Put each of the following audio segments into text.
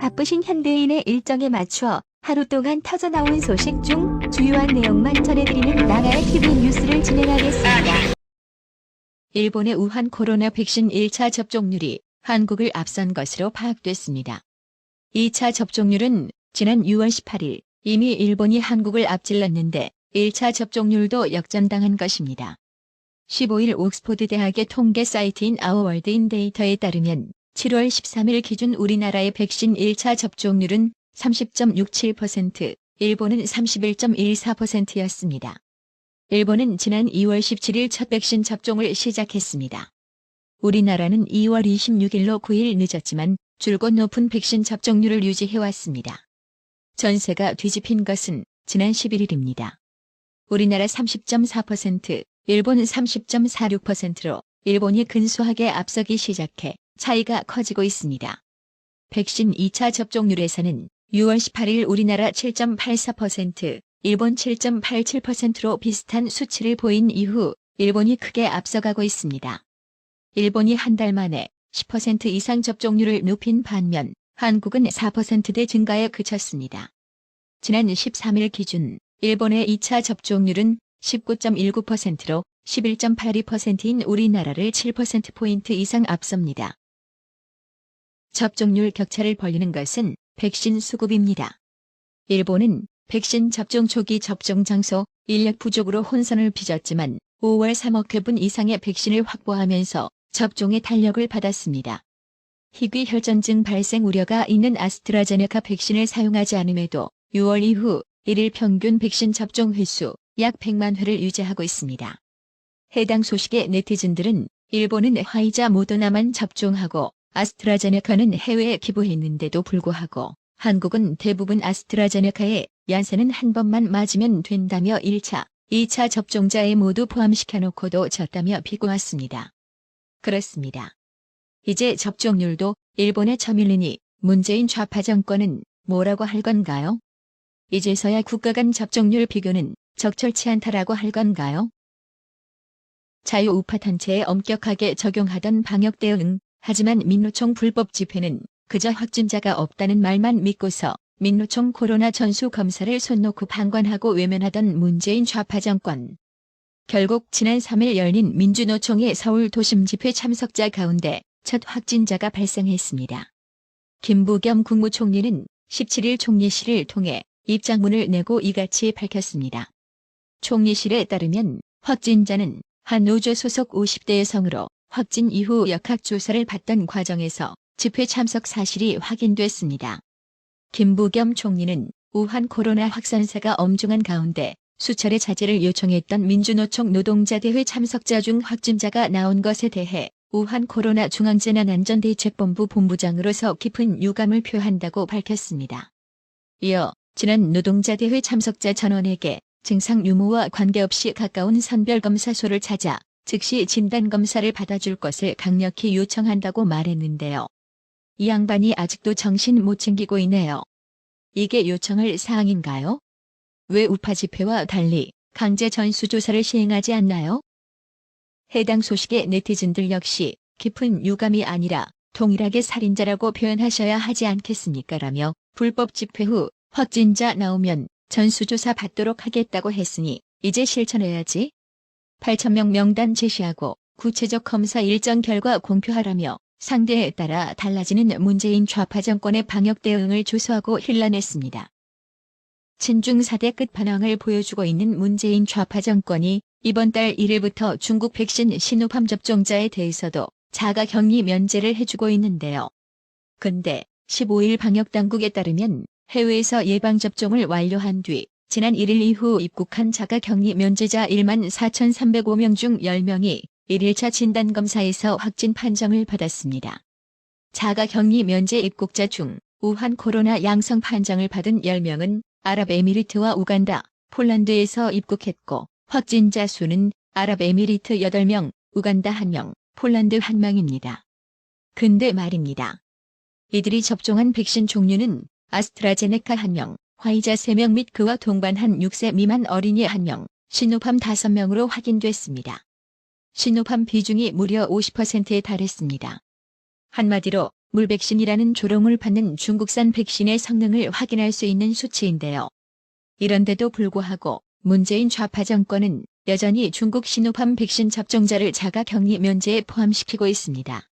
바쁘신 현대인의 일정에 맞춰 하루 동안 터져나온 소식 중 주요한 내용만 전해드리는 나라의 TV 뉴스를 진행하겠습니다. 일본의 우한 코로나 백신 1차 접종률이 한국을 앞선 것으로 파악됐습니다. 2차 접종률은 지난 6월 18일 이미 일본이 한국을 앞질렀는데 1차 접종률도 역전당한 것입니다. 15일 옥스포드 대학의 통계 사이트인 아워월드인 데이터에 따르면 7월 13일 기준 우리나라의 백신 1차 접종률은 30.67%, 일본은 31.14%였습니다. 일본은 지난 2월 17일 첫 백신 접종을 시작했습니다. 우리나라는 2월 26일로 9일 늦었지만 줄곧 높은 백신 접종률을 유지해왔습니다. 전세가 뒤집힌 것은 지난 11일입니다. 우리나라 30.4%, 일본 30.46%로 일본이 근소하게 앞서기 시작해 차이가 커지고 있습니다. 백신 2차 접종률에서는 6월 18일 우리나라 7.84%, 일본 7.87%로 비슷한 수치를 보인 이후 일본이 크게 앞서가고 있습니다. 일본이 한 달 만에 10% 이상 접종률을 높인 반면 한국은 4%대 증가에 그쳤습니다. 지난 13일 기준 일본의 2차 접종률은 19.19%로 11.82%인 우리나라를 7%포인트 이상 앞섭니다. 접종률 격차를 벌리는 것은 백신 수급입니다. 일본은 백신 접종 초기 접종 장소, 인력 부족으로 혼선을 빚었지만 5월 3억 회분 이상의 백신을 확보하면서 접종의 탄력을 받았습니다. 희귀 혈전증 발생 우려가 있는 아스트라제네카 백신을 사용하지 않음에도 6월 이후 1일 평균 백신 접종 횟수 약 100만 회를 유지하고 있습니다. 해당 소식에 네티즌들은 일본은 화이자 모더나만 접종하고 아스트라제네카는 해외에 기부했는데도 불구하고 한국은 대부분 아스트라제네카에 얀센은 한 번만 맞으면 된다며 1차, 2차 접종자에 모두 포함시켜놓고도 졌다며 비꼬았습니다. 그렇습니다. 이제 접종률도 일본에 쳐밀리니 문재인 좌파 정권은 뭐라고 할 건가요? 이제서야 국가 간 접종률 비교는 적절치 않다라고 할 건가요? 자유우파 단체에 엄격하게 적용하던 방역 대응, 하지만 민노총 불법 집회는 그저 확진자가 없다는 말만 믿고서 민노총 코로나 전수 검사를 손 놓고 방관하고 외면하던 문재인 좌파 정권. 결국 지난 3일 열린 민주노총의 서울 도심 집회 참석자 가운데 첫 확진자가 발생했습니다. 김부겸 국무총리는 17일 총리실을 통해 입장문을 내고 이같이 밝혔습니다. 총리실에 따르면 확진자는 한 노조 소속 50대 여성으로 확진 이후 역학조사를 받던 과정에서 집회 참석 사실이 확인됐습니다. 김부겸 총리는 우한 코로나 확산세가 엄중한 가운데 수차례 자제를 요청했던 민주노총 노동자대회 참석자 중 확진자가 나온 것에 대해 우한 코로나 중앙재난안전대책본부 본부장으로서 깊은 유감을 표한다고 밝혔습니다. 이어 지난 노동자대회 참석자 전원에게 증상 유무와 관계없이 가까운 선별검사소를 찾아 즉시 진단검사를 받아줄 것을 강력히 요청한다고 말했는데요. 이 양반이 아직도 정신 못 챙기고 있네요. 이게 요청할 사항인가요? 왜 우파 집회와 달리 강제 전수조사를 시행하지 않나요? 해당 소식에 네티즌들 역시 깊은 유감이 아니라 동일하게 살인자라고 표현하셔야 하지 않겠습니까? 라며 불법 집회 후 확진자 나오면 전수조사 받도록 하겠다고 했으니 이제 실천해야지. 8,000명 명단 제시하고 구체적 검사 일정 결과 공표하라며 상대에 따라 달라지는 문재인 좌파 정권의 방역 대응을 조소하고 hir난했습니다. 친중 4대 끝판왕을 보여주고 있는 문재인 좌파 정권이 이번 달 1일부터 중국 백신 시노팜 접종자에 대해서도 자가격리 면제를 해주고 있는데요. 근데 15일 방역당국에 따르면 해외에서 예방접종을 완료한 뒤 지난 1일 이후 입국한 자가격리 면제자 14,305명 중 10명이 1일차 진단검사에서 확진 판정을 받았습니다. 자가격리 면제 입국자 중 우한 코로나 양성 판정을 받은 10명은 아랍에미리트와 우간다, 폴란드에서 입국했고 확진자 수는 아랍에미리트 8명, 우간다 1명, 폴란드 1명입니다. 근데 말입니다. 이들이 접종한 백신 종류는 아스트라제네카 1명, 화이자 3명 및 그와 동반한 6세 미만 어린이 1명, 시노팜 5명으로 확인됐습니다. 시노팜 비중이 무려 50%에 달했습니다. 한마디로 물백신이라는 조롱을 받는 중국산 백신의 성능을 확인할 수 있는 수치인데요. 이런데도 불구하고 문재인 좌파 정권은 여전히 중국 시노팜 백신 접종자를 자가격리 면제에 포함시키고 있습니다.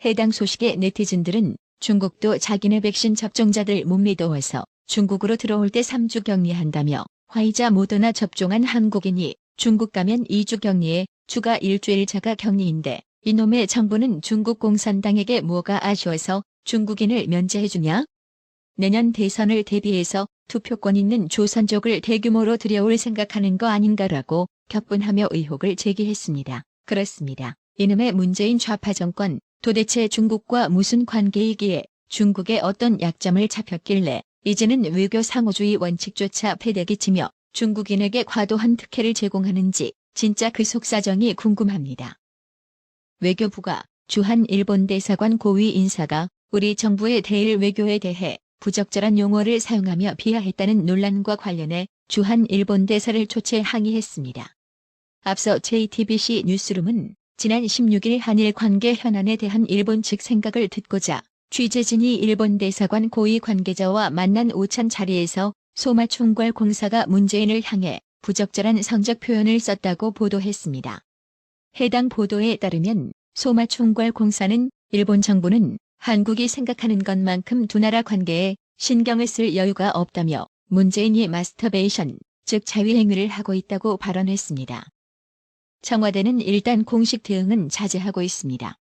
해당 소식에 네티즌들은 중국도 자기네 백신 접종자들 못 믿어와서 중국으로 들어올 때 3주 격리한다며 화이자 모더나 접종한 한국인이 중국 가면 2주 격리에 추가 일주일 자가격리인데 이놈의 정부는 중국 공산당에게 뭐가 아쉬워서 중국인을 면제해주냐? 내년 대선을 대비해서 투표권 있는 조선족을 대규모로 들여올 생각하는 거 아닌가라고 격분하며 의혹을 제기했습니다. 그렇습니다. 이놈의 문재인 좌파 정권, 도대체 중국과 무슨 관계이기에 중국의 어떤 약점을 잡혔길래 이제는 외교 상호주의 원칙조차 패대기치며 중국인에게 과도한 특혜를 제공하는지 진짜 그 속사정이 궁금합니다. 외교부가 주한 일본 대사관 고위 인사가 우리 정부의 대일 외교에 대해 부적절한 용어를 사용하며 비하했다는 논란과 관련해 주한 일본 대사를 초청 항의했습니다. 앞서 JTBC 뉴스룸은 지난 16일 한일 관계 현안에 대한 일본 측 생각을 듣고자 취재진이 일본 대사관 고위 관계자와 만난 오찬 자리에서 소마총괄공사가 문재인을 향해 부적절한 성적 표현을 썼다고 보도했습니다. 해당 보도에 따르면 소마총괄공사는 일본 정부는 한국이 생각하는 것만큼 두 나라 관계에 신경을 쓸 여유가 없다며 문재인이 마스터베이션, 즉 자위행위를 하고 있다고 발언했습니다. 청와대는 일단 공식 대응은 자제하고 있습니다.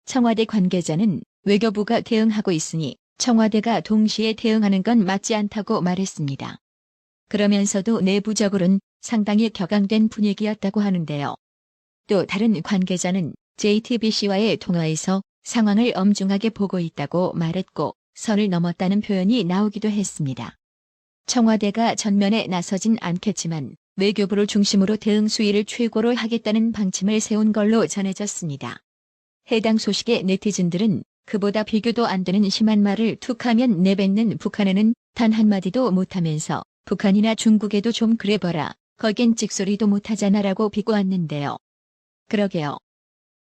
청와대 관계자는 외교부가 대응하고 있으니 청와대가 동시에 대응하는 건 맞지 않다고 말했습니다. 그러면서도 내부적으로는 상당히 격앙된 분위기였다고 하는데요. 또 다른 관계자는 JTBC와의 통화에서 상황을 엄중하게 보고 있다고 말했고 선을 넘었다는 표현이 나오기도 했습니다. 청와대가 전면에 나서진 않겠지만 외교부를 중심으로 대응 수위를 최고로 하겠다는 방침을 세운 걸로 전해졌습니다. 해당 소식에 네티즌들은 그보다 비교도 안 되는 심한 말을 툭하면 내뱉는 북한에는 단 한마디도 못하면서 북한이나 중국에도 좀 그래봐라. 거긴 찍소리도 못하잖아라고 비꼬았는데요. 그러게요.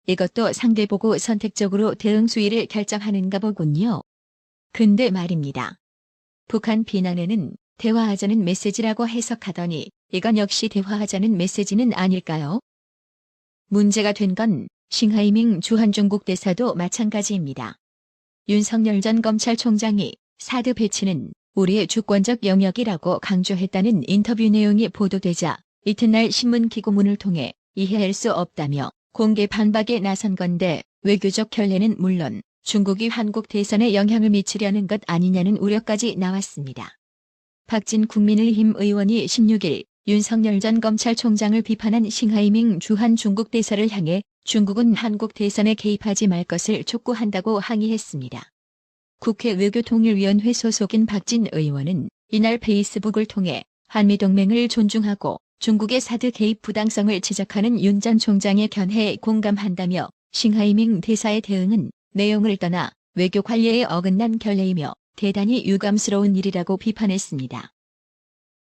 이것도 상대 보고 선택적으로 대응 수위를 결정하는가 보군요. 근데 말입니다. 북한 비난에는 대화하자는 메시지라고 해석하더니 이건 역시 대화하자는 메시지는 아닐까요? 문제가 된 건 싱하이밍 주한 중국 대사도 마찬가지입니다. 윤석열 전 검찰총장이 사드 배치는 우리의 주권적 영역이라고 강조했다는 인터뷰 내용이 보도되자 이튿날 신문 기고문을 통해 이해할 수 없다며 공개 반박에 나선 건데 외교적 결례는 물론 중국이 한국 대선에 영향을 미치려는 것 아니냐는 우려까지 나왔습니다. 박진 국민의힘 의원이 16일 윤석열 전 검찰총장을 비판한 싱하이밍 주한 중국 대사를 향해 중국은 한국 대선에 개입하지 말 것을 촉구한다고 항의했습니다. 국회 외교통일위원회 소속인 박진 의원은 이날 페이스북을 통해 한미동맹을 존중하고 중국의 사드 개입 부당성을 지적하는 윤 전 총장의 견해에 공감한다며 싱하이밍 대사의 대응은 내용을 떠나 외교 관례에 어긋난 결례이며 대단히 유감스러운 일이라고 비판했습니다.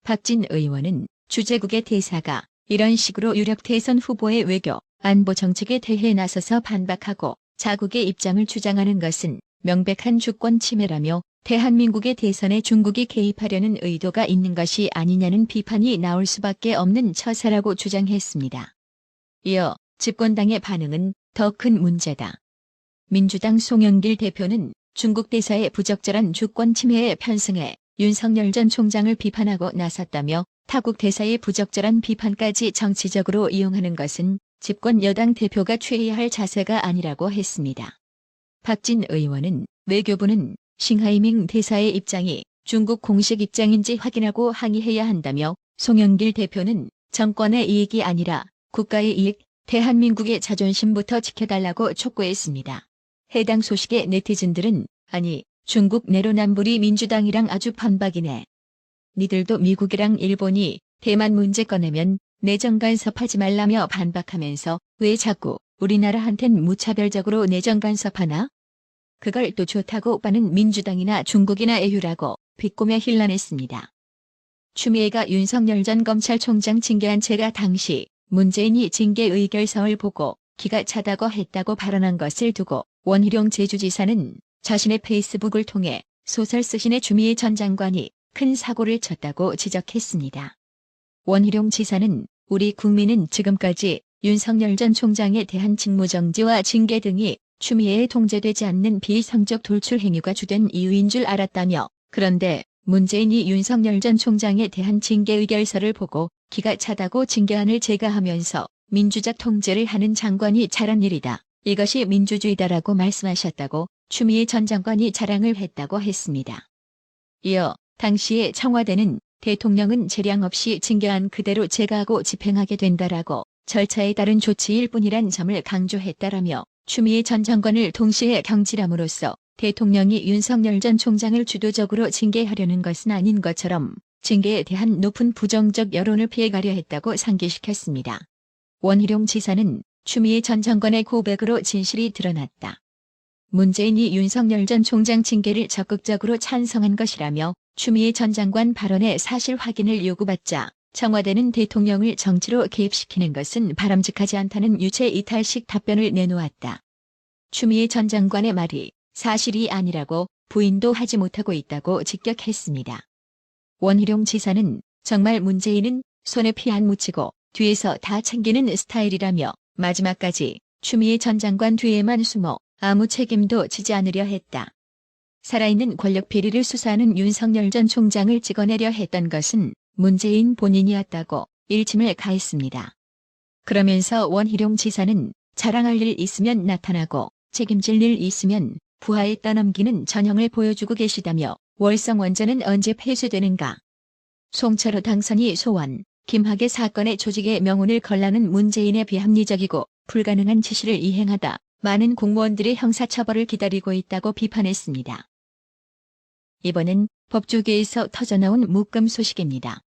박진 의원은 주재국의 대사가 이런 식으로 유력 대선 후보의 외교, 안보 정책에 대해 나서서 반박하고 자국의 입장을 주장하는 것은 명백한 주권 침해라며 대한민국의 대선에 중국이 개입하려는 의도가 있는 것이 아니냐는 비판이 나올 수밖에 없는 처사라고 주장했습니다. 이어 집권당의 반응은 더 큰 문제다. 민주당 송영길 대표는 중국 대사의 부적절한 주권 침해에 편승해 윤석열 전 총장을 비판하고 나섰다며 타국 대사의 부적절한 비판까지 정치적으로 이용하는 것은 집권 여당 대표가 취해야 할 자세가 아니라고 했습니다. 박진 의원은 외교부는 싱하이밍 대사의 입장이 중국 공식 입장인지 확인하고 항의해야 한다며 송영길 대표는 정권의 이익이 아니라 국가의 이익, 대한민국의 자존심부터 지켜달라고 촉구했습니다. 해당 소식에 네티즌들은 아니 중국 내로남불이 민주당이랑 아주 반박이네. 니들도 미국이랑 일본이 대만 문제 꺼내면 내정 간섭하지 말라며 반박하면서 왜 자꾸 우리나라한텐 무차별적으로 내정 간섭하나? 그걸 또 좋다고 빠는 민주당이나 중국이나 애휴라고 비꼬며 힐난했습니다. 추미애가 윤석열 전 검찰총장 징계한 채가 당시 문재인이 징계 의결서를 보고 기가 차다고 했다고 발언한 것을 두고 원희룡 제주지사는 자신의 페이스북을 통해 소설 쓰신의 추미애 전 장관이 큰 사고를 쳤다고 지적했습니다. 원희룡 지사는 우리 국민은 지금까지 윤석열 전 총장에 대한 직무정지와 징계 등이 추미애에 통제되지 않는 비성적 돌출 행위가 주된 이유인 줄 알았다며, 그런데 문재인이 윤석열 전 총장에 대한 징계 의결서를 보고 기가 차다고 징계안을 제거하면서 민주적 통제를 하는 장관이 잘한 일이다. 이것이 민주주의다라고 말씀하셨다고 추미애 전 장관이 자랑을 했다고 했습니다. 이어 당시에 청와대는 대통령은 재량 없이 징계안 그대로 제거하고 집행하게 된다라고 절차에 따른 조치일 뿐이란 점을 강조했다라며, 추미애 전 장관을 동시에 경질함으로써 대통령이 윤석열 전 총장을 주도적으로 징계하려는 것은 아닌 것처럼 징계에 대한 높은 부정적 여론을 피해가려 했다고 상기시켰습니다. 원희룡 지사는 추미애 전 장관의 고백으로 진실이 드러났다. 문재인이 윤석열 전 총장 징계를 적극적으로 찬성한 것이라며, 추미애 전 장관 발언의 사실 확인을 요구받자 청와대는 대통령을 정치로 개입시키는 것은 바람직하지 않다는 유체 이탈식 답변을 내놓았다. 추미애 전 장관의 말이 사실이 아니라고 부인도 하지 못하고 있다고 직격했습니다. 원희룡 지사는 정말 문재인은 손에 피 안 묻히고 뒤에서 다 챙기는 스타일이라며, 마지막까지 추미애 전 장관 뒤에만 숨어 아무 책임도 지지 않으려 했다. 살아있는 권력 비리를 수사하는 윤석열 전 총장을 찍어내려 했던 것은 문재인 본인이었다고 일침을 가했습니다. 그러면서 원희룡 지사는 자랑할 일 있으면 나타나고 책임질 일 있으면 부하에 떠넘기는 전형을 보여주고 계시다며, 월성 원전은 언제 폐쇄되는가? 송철호 당선이 소원, 김학의 사건의 조직에 명운을 걸라는 문재인의 비합리적이고 불가능한 지시를 이행하다 많은 공무원들의 형사처벌을 기다리고 있다고 비판했습니다. 이번엔 법조계에서 터져나온 묵금 소식입니다.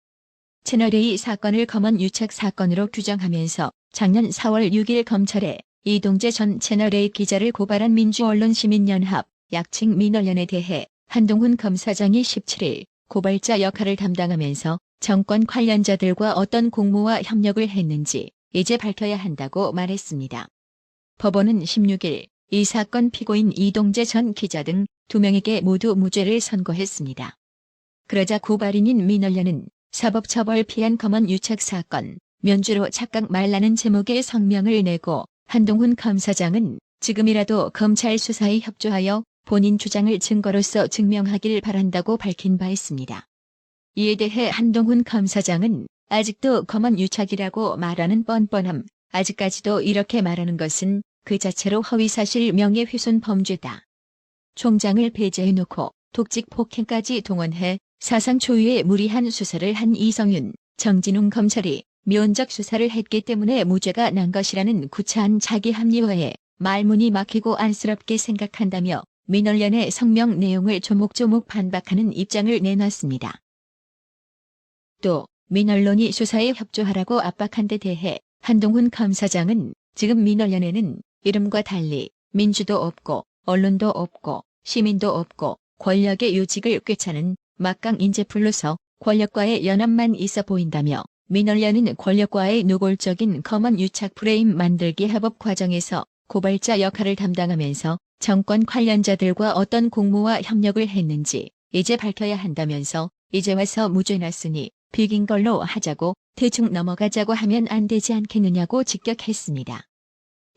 채널A 사건을 검언 유착 사건으로 규정하면서 작년 4월 6일 검찰에 이동재 전 채널A 기자를 고발한 민주언론시민연합, 약칭 민언련에 대해 한동훈 검사장이 17일 고발자 역할을 담당하면서 정권 관련자들과 어떤 공모와 협력을 했는지 이제 밝혀야 한다고 말했습니다. 법원은 16일 이 사건 피고인 이동재 전 기자 등 2명에게 모두 무죄를 선고했습니다. 그러자 고발인인 민언련은 사법처벌 피한 검언 유착 사건, 면죄로 착각 말라는 제목의 성명을 내고, 한동훈 검사장은 지금이라도 검찰 수사에 협조하여 본인 주장을 증거로서 증명하길 바란다고 밝힌 바 있습니다. 이에 대해 한동훈 검사장은 아직도 검언 유착이라고 말하는 뻔뻔함, 아직까지도 이렇게 말하는 것은 그 자체로 허위사실 명예훼손 범죄다. 총장을 배제해놓고 독직 폭행까지 동원해 사상 초유의 무리한 수사를 한 이성윤, 정진웅 검찰이 미온적 수사를 했기 때문에 무죄가 난 것이라는 구차한 자기 합리화에 말문이 막히고 안쓰럽게 생각한다며 민언련의 성명 내용을 조목조목 반박하는 입장을 내놨습니다. 또 민언론이 수사에 협조하라고 압박한 데 대해 한동훈 검사장은 지금 민언련에는 이름과 달리 민주도 없고 언론도 없고 시민도 없고 권력의 요직을 꿰차는 막강 인재풀로서 권력과의 연합만 있어 보인다며, 민언련은 권력과의 노골적인 검언 유착 프레임 만들기 합업 과정에서 고발자 역할을 담당하면서 정권 관련자들과 어떤 공모와 협력을 했는지 이제 밝혀야 한다면서, 이제 와서 무죄 났으니 비긴 걸로 하자고 대충 넘어가자고 하면 안 되지 않겠느냐고 직격했습니다.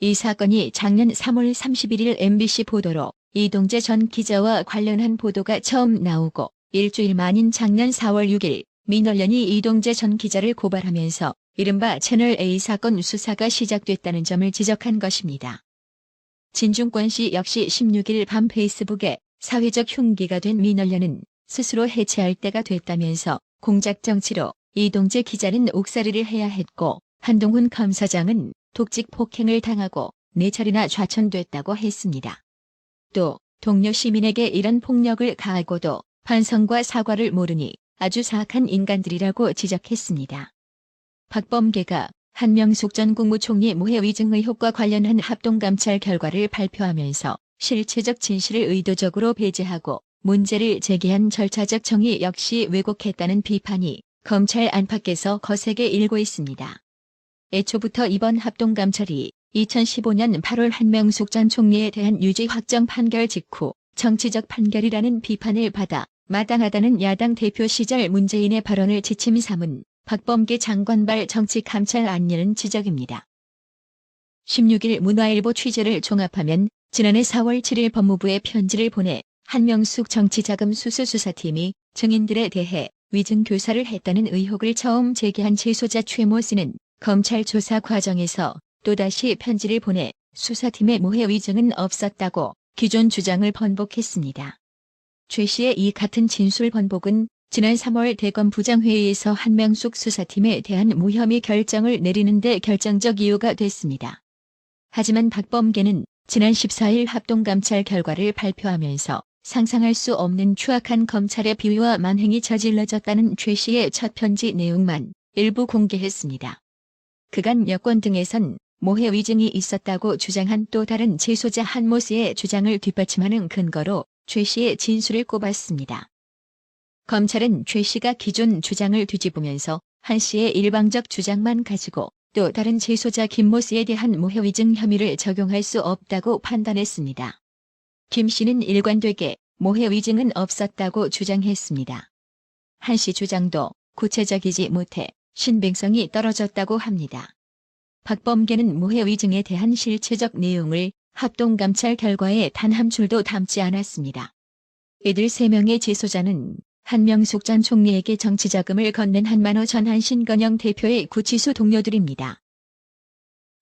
이 사건이 작년 3월 31일 MBC 보도로 이동재 전 기자와 관련한 보도가 처음 나오고, 일주일 만인 작년 4월 6일 민언련이 이동재 전 기자를 고발하면서 이른바 채널A 사건 수사가 시작됐다는 점을 지적한 것입니다. 진중권씨 역시 16일 밤 페이스북에 사회적 흉기가 된 민언련은 스스로 해체할 때가 됐다면서 공작 정치로 이동재 기자는 옥살이를 해야 했고, 한동훈 검사장은 독직 폭행을 당하고 4차례나 좌천됐다고 했습니다. 또 동료 시민에게 이런 폭력을 가하고도 반성과 사과를 모르니 아주 사악한 인간들이라고 지적했습니다. 박범계가 한명숙 전 국무총리 무해 위증 의혹과 관련한 합동감찰 결과를 발표하면서 실체적 진실을 의도적으로 배제하고 문제를 제기한 절차적 정의 역시 왜곡했다는 비판이 검찰 안팎에서 거세게 일고 있습니다. 애초부터 이번 합동감찰이 2015년 8월 한명숙 전 총리에 대한 유죄 확정 판결 직후 정치적 판결이라는 비판을 받아 마땅하다는 야당 대표 시절 문재인의 발언을 지침 삼은 박범계 장관발 정치 감찰 아니냐는 지적입니다. 16일 문화일보 취재를 종합하면 지난해 4월 7일 법무부에 편지를 보내 한명숙 정치자금 수수 수사팀이 증인들에 대해 위증 교사를 했다는 의혹을 처음 제기한 재소자 최모 씨는 검찰 조사 과정에서 또다시 편지를 보내 수사팀의 모해 위증은 없었다고 기존 주장을 번복했습니다. 최 씨의 이 같은 진술 번복은 지난 3월 대검 부장회의에서 한명숙 수사팀에 대한 무혐의 결정을 내리는 데 결정적 이유가 됐습니다. 하지만 박범계는 지난 14일 합동감찰 결과를 발표하면서 상상할 수 없는 추악한 검찰의 비위와 만행이 저질러졌다는 최 씨의 첫 편지 내용만 일부 공개했습니다. 그간 여권 등에선 모해 위증이 있었다고 주장한 또 다른 재소자 한모 씨의 주장을 뒷받침하는 근거로 최 씨의 진술을 꼽았습니다. 검찰은 최 씨가 기존 주장을 뒤집으면서 한 씨의 일방적 주장만 가지고 또 다른 재소자 김모 씨에 대한 모해 위증 혐의를 적용할 수 없다고 판단했습니다. 김 씨는 일관되게 모해 위증은 없었다고 주장했습니다. 한 씨 주장도 구체적이지 못해 신빙성이 떨어졌다고 합니다. 박범계는 모해 위증에 대한 실체적 내용을 합동감찰 결과에 단 한 줄도 담지 않았습니다. 이들 3명의 재소자는 한명숙 전 총리에게 정치자금을 건넨 한만호 전 한신건영 대표의 구치소 동료들입니다.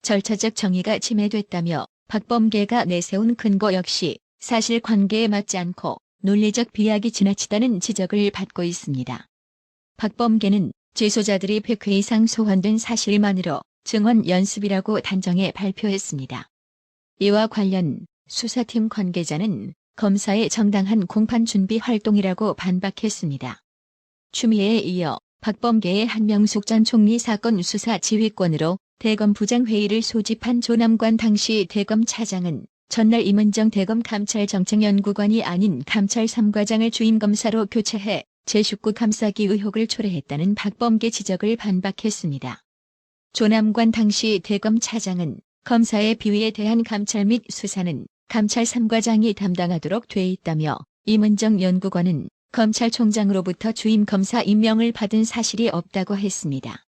절차적 정의가 침해됐다며 박범계가 내세운 근거 역시 사실관계에 맞지 않고 논리적 비약이 지나치다는 지적을 받고 있습니다. 박범계는 재소자들이 100회 이상 소환된 사실만으로 증언 연습이라고 단정해 발표했습니다. 이와 관련 수사팀 관계자는 검사의 정당한 공판 준비 활동이라고 반박했습니다. 추미애에 이어 박범계의 한명숙 전 총리 사건 수사 지휘권으로 대검 부장회의를 소집한 조남관 당시 대검 차장은 전날 임은정 대검 감찰정책연구관이 아닌 감찰 3과장을 주임검사로 교체해 제19 감싸기 의혹을 초래했다는 박범계 지적을 반박했습니다. 조남관 당시 대검 차장은 검사의 비위에 대한 감찰 및 수사는 감찰 3과장이 담당하도록 돼 있다며 임은정 연구관은 검찰총장으로부터 주임검사 임명을 받은 사실이 없다고 했습니다.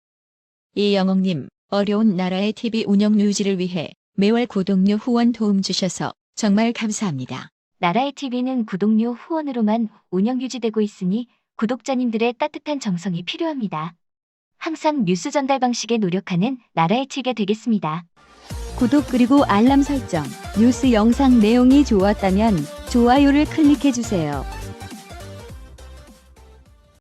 이영옥님, 어려운 나라의 TV 운영 유지를 위해 매월 구독료 후원 도움 주셔서 정말 감사합니다. 나라의 TV는 구독료 후원으로만 운영 유지되고 있으니 구독자님들의 따뜻한 정성이 필요합니다. 항상 뉴스 전달 방식에 노력하는 나라의 TV가 되겠습니다. 구독 그리고 알람 설정, 뉴스 영상 내용이 좋았다면 좋아요를 클릭해주세요.